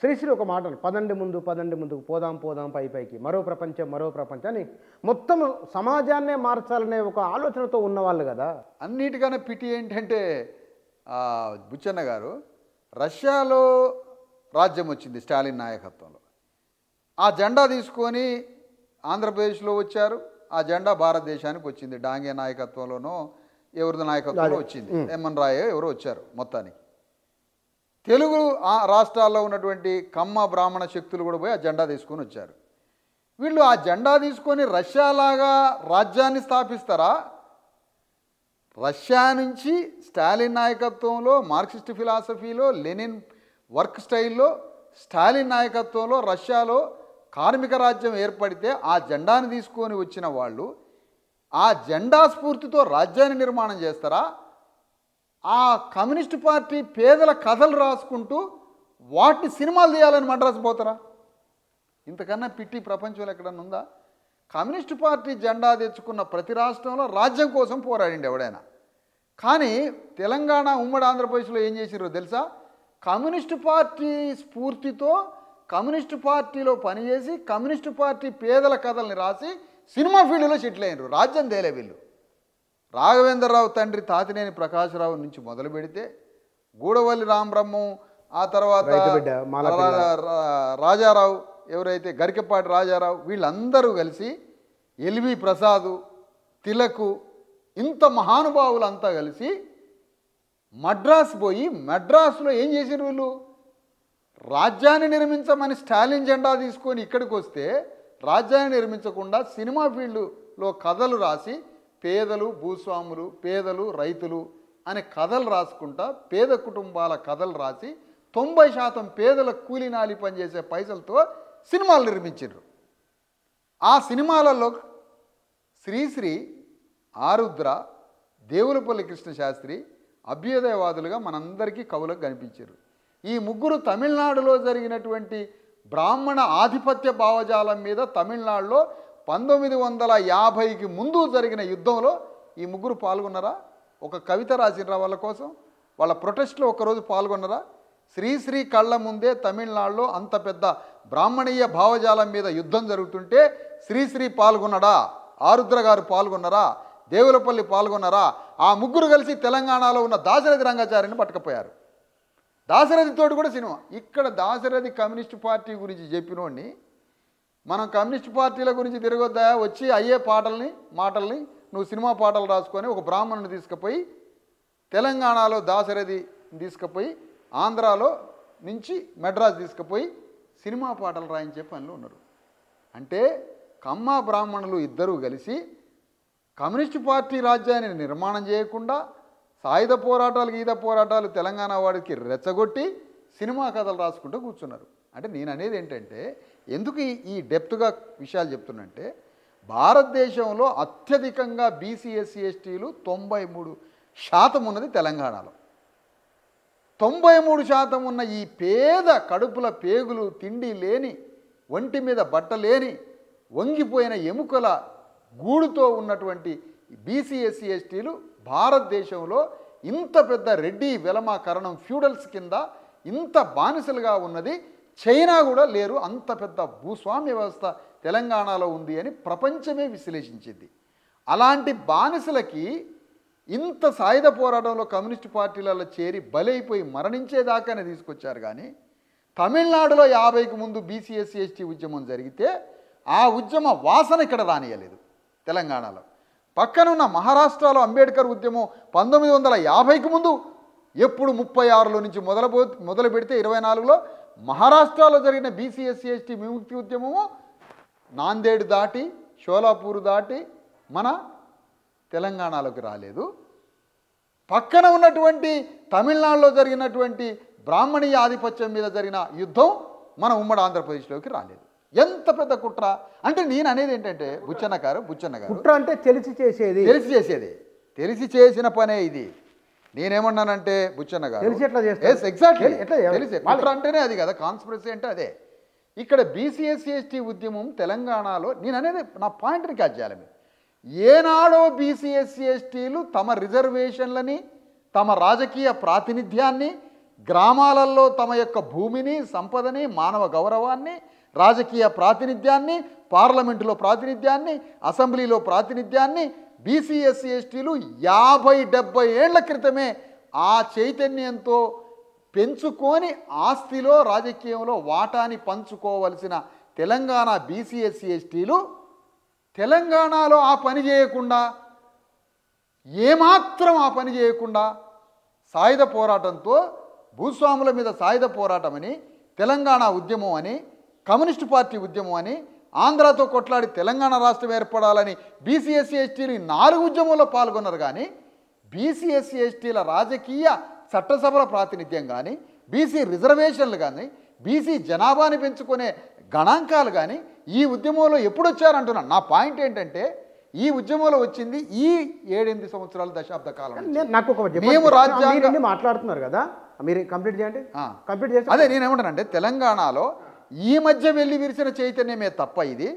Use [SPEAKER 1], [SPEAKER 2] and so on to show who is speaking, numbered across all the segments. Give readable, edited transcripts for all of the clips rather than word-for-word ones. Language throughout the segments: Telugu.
[SPEAKER 1] శ్రీశ్రీ ఒక మాట పదండి ముందు పదండి ముందుకు పోదాం పోదాం పై పైకి మరో ప్రపంచం మరో ప్రపంచాన్ని మొత్తం సమాజాన్నే మార్చాలనే ఒక ఆలోచనతో ఉన్నవాళ్ళు కదా.
[SPEAKER 2] అన్నిటికన్నా పిటి ఏంటంటే బుచ్చన్న గారు, రష్యాలో రాజ్యం వచ్చింది స్టాలిన్ నాయకత్వంలో. ఆ జెండా తీసుకొని ఆంధ్రప్రదేశ్లో వచ్చారు. ఆ జెండా భారతదేశానికి వచ్చింది. డాంగే నాయకత్వంలోనో ఎవరిది నాయకత్వంలో వచ్చింది. ఎంఎన్ రాయ్ ఎవరో వచ్చారు. మొత్తానికి తెలుగు రాష్ట్రాల్లో ఉన్నటువంటి కమ్మ బ్రాహ్మణ శక్తులు కూడా పోయి ఆ జెండా తీసుకొని వచ్చారు. వీళ్ళు ఆ జెండా తీసుకొని రష్యాలాగా రాజ్యాన్ని స్థాపిస్తారా? రష్యా నుంచి స్టాలిన్ నాయకత్వంలో మార్క్సిస్ట్ ఫిలాసఫీలో లెనిన్ వర్క్ స్టైల్లో స్టాలిన్ నాయకత్వంలో రష్యాలో కార్మిక రాజ్యం ఏర్పడితే ఆ జెండాను తీసుకొని వచ్చిన వాళ్ళు ఆ జెండా స్ఫూర్తితో రాజ్యాన్ని నిర్మాణం చేస్తారా? ఆ కమ్యూనిస్టు పార్టీ పేదల కథలు రాసుకుంటూ వాటిని సినిమాలు తీయాలని మద్రాసు పోతారా? ఇంతకన్నా పిట్టి ప్రపంచంలో ఎక్కడన్నా ఉందా? కమ్యూనిస్టు పార్టీ జెండా తెచ్చుకున్న ప్రతి రాష్ట్రంలో రాజ్యం కోసం పోరాడిండి ఎవడైనా. కానీ తెలంగాణ ఉమ్మడి ఆంధ్రప్రదేశ్లో ఏం చేసిరో తెలుసా? కమ్యూనిస్టు పార్టీ స్ఫూర్తితో కమ్యూనిస్టు పార్టీలో పనిచేసి కమ్యూనిస్టు పార్టీ పేదల కథల్ని రాసి సినిమా ఫీల్డ్లో సెటిల్ అయినారు. రాజ్యం తేలే వీళ్ళు. రాఘవేంద్రరావు తండ్రి తాతినేని ప్రకాశరావు నుంచి మొదలు పెడితే గూడవల్లి రామబ్రహ్మం, ఆ తర్వాత రాజారావు, ఎవరైతే గరికపాటి రాజారావు, వీళ్ళందరూ కలిసి ఎల్వి ప్రసాదు, తిలకు, ఇంత మహానుభావులంతా కలిసి మద్రాసు పోయి మద్రాసులో ఏం చేసారు వీళ్ళు? రాజ్యాన్ని నిర్మించమని స్టాలిన్ జెండా తీసుకొని ఇక్కడికి వస్తే రాజ్యాన్ని నిర్మించకుండా సినిమా ఫీల్డ్లో కథలు రాసి పేదలు భూస్వాములు, పేదలు రైతులు అనే కథలు రాసుకుంటా పేద కుటుంబాల కథలు రాసి 90% పేదల కూలీనాలి పనిచేసే పైసలతో సినిమాలు నిర్మించారు. ఆ సినిమాలలో శ్రీశ్రీ, ఆరుద్ర, దేవులపల్లి కృష్ణశాస్త్రి అభ్యుదయవాదులుగా మనందరికీ కవులకు కనిపించారు. ఈ ముగ్గురు తమిళనాడులో జరిగినటువంటి బ్రాహ్మణ ఆధిపత్య భావజాలం మీద తమిళనాడులో 1950కి ముందు జరిగిన యుద్ధంలో ఈ ముగ్గురు పాల్గొన్నారా? ఒక కవిత రాసినరా వాళ్ళ కోసం? వాళ్ళ ప్రొటెస్ట్లో ఒకరోజు పాల్గొన్నారా? శ్రీశ్రీ కళ్ళ ముందే తమిళనాడులో అంత పెద్ద బ్రాహ్మణీయ భావజాలం మీద యుద్ధం జరుగుతుంటే శ్రీశ్రీ పాల్గొన్నాడా? ఆరుద్ర గారు పాల్గొన్నారా? దేవులపల్లి పాల్గొన్నారా? ఆ ముగ్గురు కలిసి తెలంగాణలో ఉన్న దాశరథి రంగాచార్యని పట్టుకపోయారు. దాశరథితోటి కూడా సినిమా. ఇక్కడ దాశరథి కమ్యూనిస్టు పార్టీ గురించి చెప్పినోడిని మనం కమ్యూనిస్టు పార్టీల గురించి తిరగొద్దా, వచ్చి అయ్యే మాటల్ని నువ్వు సినిమా పాటలు రాసుకొని ఒక బ్రాహ్మణుని తీసుకుపోయి తెలంగాణలో దాశరథి తీసుకుపోయి ఆంధ్రాలో నుంచి మెడ్రాస్ తీసుకుపోయి సినిమా పాటలు రాయించే పనిలో ఉన్నారు. అంటే కమ్మ బ్రాహ్మణులు ఇద్దరూ కలిసి కమ్యూనిస్టు పార్టీ రాజ్యాన్ని నిర్మాణం చేయకుండా సాయుధ పోరాటాలు గీత పోరాటాలు తెలంగాణ వాడికి రెచ్చగొట్టి సినిమా కథలు రాసుకుంటూ కూర్చున్నారు. అంటే నేను అనేది ఏంటంటే, ఎందుకు ఈ డెప్త్గా విషయాలు చెప్తున్నంటే, భారతదేశంలో అత్యధికంగా బీసీ ఎస్సీ ఎస్టీలు 93% ఉన్నది తెలంగాణలో. 93% ఉన్న ఈ పేద కడుపుల పేగులు తిండి లేని, ఒంటి మీద బట్ట లేని, వంగిపోయిన ఎముకల గూడుతో ఉన్నటువంటి బీసీ ఎస్సీ ఎస్టీలు భారతదేశంలో ఇంత పెద్ద రెడ్డి వెలమ కరణం ఫ్యూడల్స్ కింద ఇంత బానిసలుగా ఉన్నది చైనా కూడా లేరు. అంత పెద్ద భూస్వామ్య వ్యవస్థ తెలంగాణలో ఉంది అని ప్రపంచమే విశ్లేషించింది. అలాంటి బానిసలకి ఇంత సాయుధ పోరాటంలో కమ్యూనిస్టు పార్టీలలో చేరి బలైపోయి మరణించేదాకానే తీసుకొచ్చారు. కానీ తమిళనాడులో 50కి ముందు బీసీ ఎస్సీ ఎస్టీ ఉద్యమం జరిగితే ఆ ఉద్యమ వాసన ఇక్కడ రానియలేదు. తెలంగాణలో పక్కనున్న మహారాష్ట్రలో అంబేద్కర్ ఉద్యమం 1950కి ముందు ఎప్పుడు 36లో నుంచి మొదలు పెడితే 24లో మహారాష్ట్రలో జరిగిన బీసీ ఎస్సీ ఎస్టీ విముక్తి ఉద్యమము నాందేడ్ దాటి షోలాపూర్ దాటి మన తెలంగాణలోకి రాలేదు. పక్కన ఉన్నటువంటి తమిళనాడులో జరిగినటువంటి బ్రాహ్మణీయ ఆధిపత్యం మీద జరిగిన యుద్ధం మన ఉమ్మడి ఆంధ్రప్రదేశ్లోకి రాలేదు. ఎంత పెద్ద కుట్ర అంటే నేను అనేది ఏంటంటే బుచ్చన్న గారు
[SPEAKER 1] కుట్ర అంటే తెలిసి
[SPEAKER 2] చేసిన పనే ఇది. నేనేమన్నానంటే బుచ్చన్న గారు ఎగ్జాక్ట్లీ కుట్ర అంటేనే అది కదా, కాన్స్పిరసీ అంటే అదే. ఇక్కడ బీసీ ఎస్సీ ఎస్టీ ఉద్యమం తెలంగాణలో నేను అనేది నా పాయింట్ని క్యాచ్ చేయాలి. మీరు ఏనాడో బీసీ ఎస్సీ ఎస్టీలు తమ రిజర్వేషన్లని తమ రాజకీయ ప్రాతినిధ్యాన్ని గ్రామాలలో తమ యొక్క భూమిని, సంపదని, మానవ గౌరవాన్ని, రాజకీయ ప్రాతినిధ్యాన్ని, పార్లమెంటులో ప్రాతినిధ్యాన్ని, అసెంబ్లీలో ప్రాతినిధ్యాన్ని బీసీ ఎస్సీ ఎస్టీలు 50-70 ఏళ్ల క్రితమే ఆ చైతన్యంతో పెంచుకొని ఆస్తిలో, రాజకీయంలో వాటాని పంచుకోవలసిన తెలంగాణ బీసీ ఎస్సీ ఎస్టీలు తెలంగాణలో ఆ పని చేయకుండా, ఏమాత్రం ఆ పని చేయకుండా సాయుధ పోరాటంతో, భూస్వాముల మీద సాయుధ పోరాటమని, తెలంగాణ ఉద్యమం అని, కమ్యూనిస్టు పార్టీ ఉద్యమం అని, ఆంధ్రాతో కొట్లాడి తెలంగాణ రాష్ట్రం ఏర్పడాలని బీసీ ఎస్సీ ఎస్టీలు 4 ఉద్యమంలో పాల్గొన్నారు. కానీ బీసీ ఎస్సీ ఎస్టీల రాజకీయ చట్టసభల ప్రాతినిధ్యం కానీ, బీసీ రిజర్వేషన్లు కానీ, బీసీ జనాభాని పెంచుకునే గణాంకాలు కానీ ఈ ఉద్యమంలో ఎప్పుడు వచ్చారంటున్నాను. నా పాయింట్ ఏంటంటే ఈ ఉద్యమంలో వచ్చింది ఈ 7-8 సంవత్సరాల దశాబ్ద కాలం.
[SPEAKER 1] నాకు ఒక
[SPEAKER 2] మేము రాజ్యాంగం
[SPEAKER 1] మాట్లాడుతున్నారు కదా, మీరు కంప్లీట్ చేయండి. కంప్లీట్ చేసి
[SPEAKER 2] అదే నేనేమంటానంటే తెలంగాణలో ఈ మధ్య వెళ్ళి విరిచిన చైతన్యమే తప్ప ఇది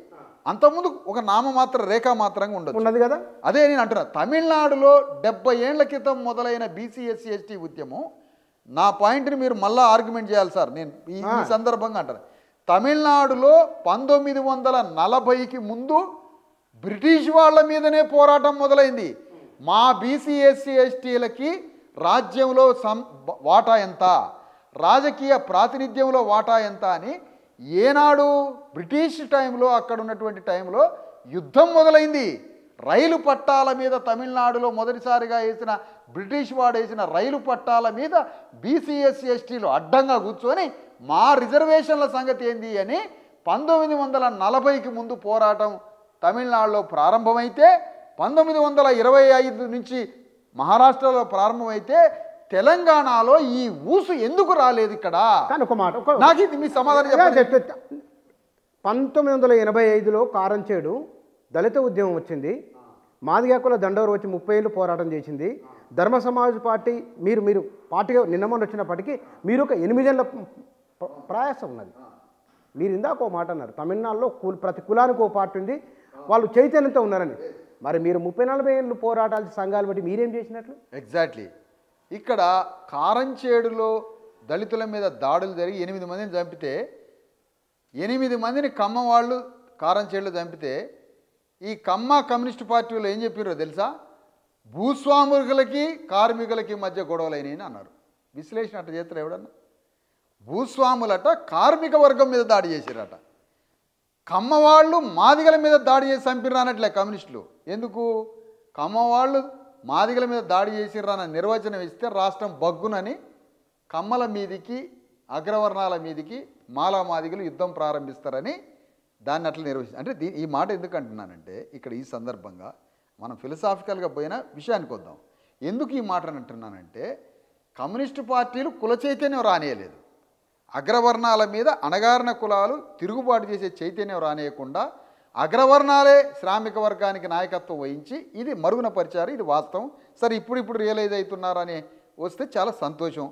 [SPEAKER 2] అంతకుముందు ఒక నామమాత్ర రేఖామాత్రంగా
[SPEAKER 1] ఉన్నది కదా.
[SPEAKER 2] అదే నేను అంటున్నా, తమిళనాడులో 70 ఏళ్ల క్రితం మొదలైన బీసీ ఎస్సీ ఎస్టీ ఉద్యమం, నా పాయింట్ని మీరు మళ్ళీ ఆర్గ్యుమెంట్ చేయాలి సార్. నేను ఈ సందర్భంగా అంటాను, తమిళనాడులో 1940కి ముందు బ్రిటిష్ వాళ్ళ మీదనే పోరాటం మొదలైంది. మా బీసీ ఎస్సీ ఎస్టీలకి రాజ్యంలో వాటా ఎంత, రాజకీయ ప్రాతినిధ్యంలో వాటా ఎంత అని ఏనాడు బ్రిటిష్ టైంలో, అక్కడ ఉన్నటువంటి టైంలో యుద్ధం మొదలైంది. రైలు పట్టాల మీద తమిళనాడులో మొదటిసారిగా వేసిన బ్రిటిష్ వాడు వేసిన రైలు పట్టాల మీద బీసీ ఎస్సీ ఎస్టీలు అడ్డంగా కూర్చొని మా రిజర్వేషన్ల సంగతి ఏంది అని 1940కి ముందు పోరాటం తమిళనాడులో ప్రారంభమైతే, 1925 నుంచి మహారాష్ట్రలో ప్రారంభమైతే తెలంగాణలో ఈ ఊసు ఎందుకు రాలేదు ఇక్కడ?
[SPEAKER 1] ఒక మాట
[SPEAKER 2] నాకు ఇది మీ సమాధానం చెప్పండి.
[SPEAKER 1] 1985లో కారంచేడు దళిత ఉద్యమం వచ్చింది. మాదిగాకుల దండవరు వచ్చి 30 ఏళ్ళు పోరాటం చేసింది. ధర్మ సమాజ్ పార్టీ మీరు పార్టీగా నిన్నమని వచ్చినప్పటికీ మీరు ఒక 8 ఏళ్ళ ప్రయాసం ఉన్నది. మీరు ఇందాక ఒక మాట అన్నారు, తమిళనాడులో ప్రతి కులానికి ఒక పార్టీ ఉంది, వాళ్ళు చైతన్యంతో ఉన్నారని. మరి మీరు 30-40 ఏళ్ళు పోరాటాలు సంఘాలు బట్టి మీరేం చేసినట్లు?
[SPEAKER 2] ఎగ్జాక్ట్లీ. ఇక్కడ కారంచేడులో దళితుల మీద దాడులు జరిగి 8 మందిని చంపితే, 8 మందిని కమ్మ వాళ్ళు కారంచేడులో చంపితే, ఈ కమ్మ కమ్యూనిస్టు పార్టీలో ఏం చెప్పారో తెలుసా? భూస్వాములకి కార్మికులకి మధ్య గొడవలైనని అన్నారు. విశ్లేషణ అట్ట చేస్తారు ఎవడన్నా? భూస్వాములట కార్మిక వర్గం మీద దాడి చేశారట, కమ్మవాళ్ళు మాదిగల మీద దాడి చేసి చంపిర్రు అన్నట్లే కమ్యూనిస్టులు. ఎందుకు? కమ్మవాళ్ళు మాదిగల మీద దాడి చేసిర్రన్న నిర్వచనం ఇస్తే రాష్ట్రం బగ్గునని కమ్మల మీదికి, అగ్రవర్ణాల మీదికి మాలా మాదిగలు యుద్ధం ప్రారంభిస్తారని దాన్ని అట్లా నిర్వహించారు. అంటే ఈ మాట ఎందుకు అంటున్నానంటే, ఇక్కడ ఈ సందర్భంగా మనం ఫిలసాఫికల్గా పోయిన విషయానికి వద్దాం. ఎందుకు ఈ మాట అంటున్నానంటే, కమ్యూనిస్టు పార్టీలు కుల చైతన్యం రానియలేదు, అగ్రవర్ణాల మీద అణగారిన కులాలు తిరుగుబాటు చేసే చైతన్యం రానియకుండా అగ్రవర్ణాలే శ్రామిక వర్గానికి నాయకత్వం వహించి ఇది మరుగున పరిచారు. ఇది వాస్తవం. సరే, ఇప్పుడు రియలైజ్ అవుతున్నారని వస్తే చాలా సంతోషం.